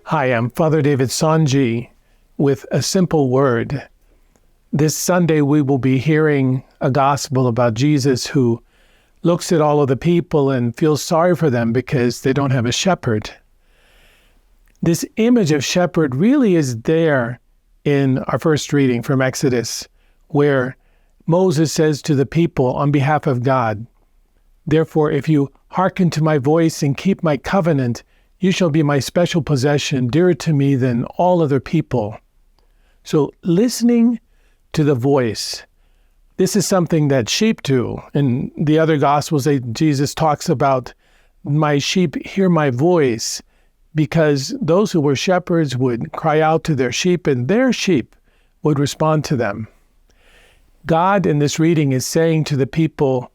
Hi, I'm Father David Sanji with a simple word. This Sunday we will be hearing a gospel about Jesus who looks at all of the people and feels sorry for them because they don't have a shepherd. This image of shepherd really is there in our first reading from Exodus, where Moses says to the people on behalf of God, "Therefore, if you hearken to my voice and keep my covenant, you shall be my special possession, dearer to me than all other people." So listening to the voice, this is something that sheep do. In the other Gospels, Jesus talks about, "My sheep hear my voice," because those who were shepherds would cry out to their sheep and their sheep would respond to them. God in this reading is saying to the people,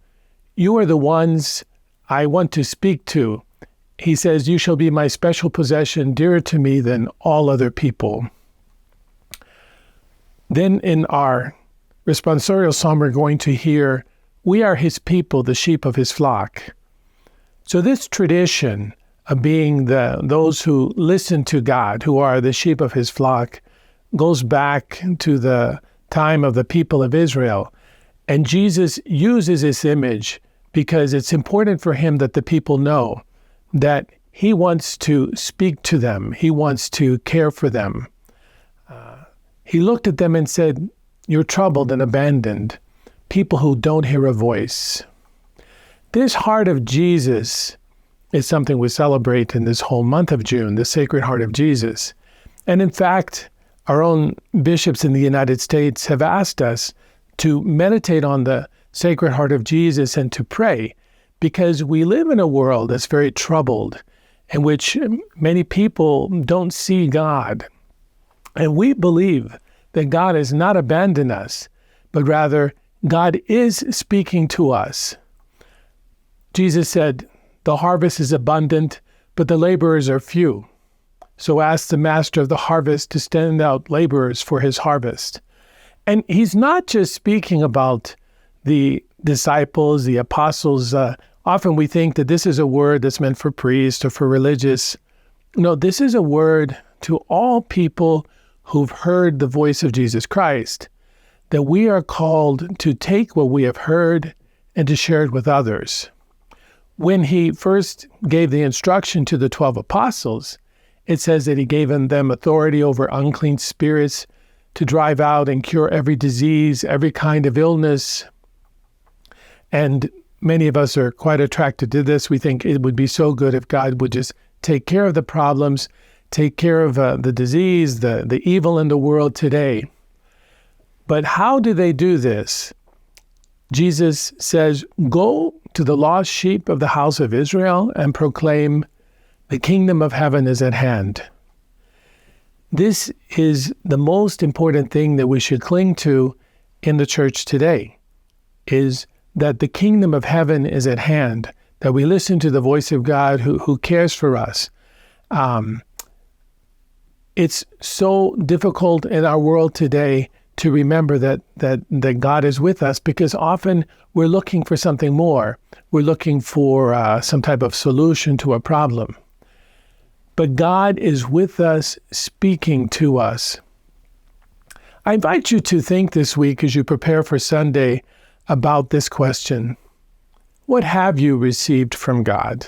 you are the ones I want to speak to. He says, you shall be my special possession, dearer to me than all other people. Then in our responsorial psalm, we're going to hear, we are his people, the sheep of his flock. So this tradition of being those who listen to God, who are the sheep of his flock, goes back to the time of the people of Israel. And Jesus uses this image because it's important for him that the people know that he wants to speak to them. He wants to care for them. He looked at them and said, you're troubled and abandoned, people who don't hear a voice. This heart of Jesus is something we celebrate in this whole month of June, the Sacred Heart of Jesus. And in fact, our own bishops in the United States have asked us to meditate on the Sacred Heart of Jesus and to pray, because we live in a world that's very troubled, in which many people don't see God. And we believe that God has not abandoned us, but rather God is speaking to us. Jesus said, the harvest is abundant, but the laborers are few. So ask the master of the harvest to send out laborers for his harvest. And he's not just speaking about the disciples, the apostles. Often we think that this is a word that's meant for priests or for religious. No, this is a word to all people who've heard the voice of Jesus Christ, that we are called to take what we have heard and to share it with others. When he first gave the instruction to the 12 apostles, it says that he gave them authority over unclean spirits to drive out and cure every disease, every kind of illness. And many of us are quite attracted to this. We think it would be so good if God would just take care of the problems, take care of the disease, the evil in the world today. But how do they do this? Jesus says, go to the lost sheep of the house of Israel and proclaim, the kingdom of heaven is at hand. This is the most important thing that we should cling to in the church today, is that the kingdom of heaven is at hand, that we listen to the voice of God who cares for us. It's so difficult in our world today to remember that God is with us, because often we're looking for something more. We're looking for some type of solution to a problem. But God is with us, speaking to us. I invite you to think this week as you prepare for Sunday about this question. What have you received from God?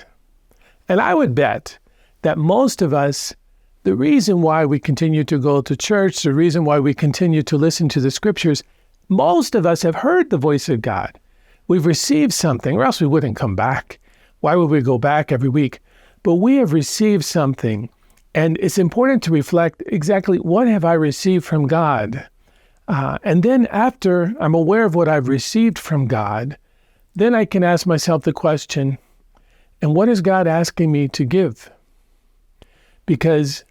And I would bet that most of us, the reason why we continue to go to church, the reason why we continue to listen to the scriptures, most of us have heard the voice of God. We've received something, or else we wouldn't come back. Why would we go back every week? But we have received something, and it's important to reflect exactly what have I received from God. And then after I'm aware of what I've received from God, then I can ask myself the question, and what is God asking me to give? Because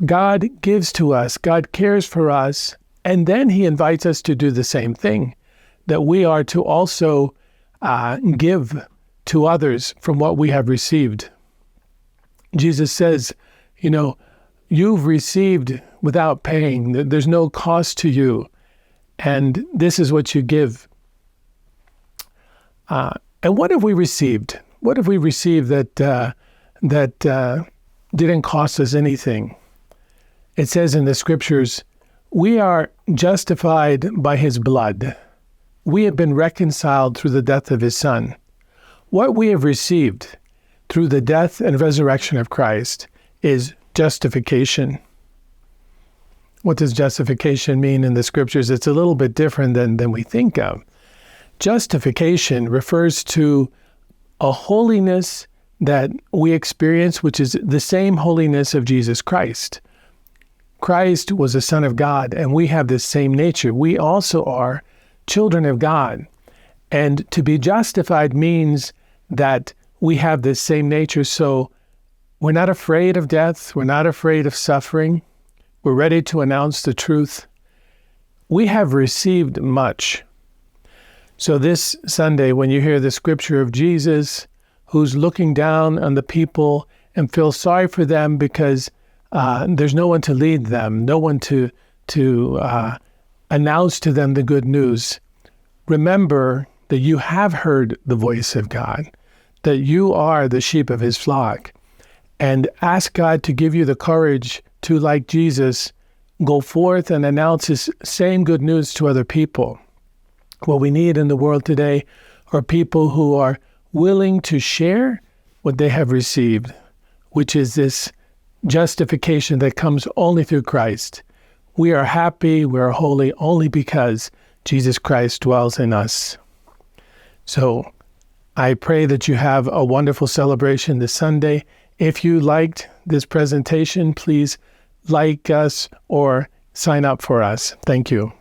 God gives to us, God cares for us, and then he invites us to do the same thing, that we are to also give to others from what we have received. Jesus says, you've received without paying. There's no cost to you. And this is what you give. And what have we received? What have we received that didn't cost us anything? It says in the scriptures, we are justified by his blood. We have been reconciled through the death of his Son. What we have received through the death and resurrection of Christ is justification. What does justification mean in the scriptures? It's a little bit different than we think of. Justification refers to a holiness that we experience, which is the same holiness of Jesus Christ. Christ was the Son of God, and we have this same nature. We also are children of God. And to be justified means that we have this same nature. So we're not afraid of death. We're not afraid of suffering. We're ready to announce the truth. We have received much. So this Sunday, when you hear the scripture of Jesus, who's looking down on the people and feels sorry for them because there's no one to lead them, no one to announce to them the good news, remember that you have heard the voice of God, that you are the sheep of his flock, and ask God to give you the courage to, like Jesus, go forth and announce his same good news to other people. What we need in the world today are people who are willing to share what they have received, which is this justification that comes only through Christ. We are happy, we are holy only because Jesus Christ dwells in us. So I pray that you have a wonderful celebration this Sunday. If you liked this presentation, please like us or sign up for us. Thank you.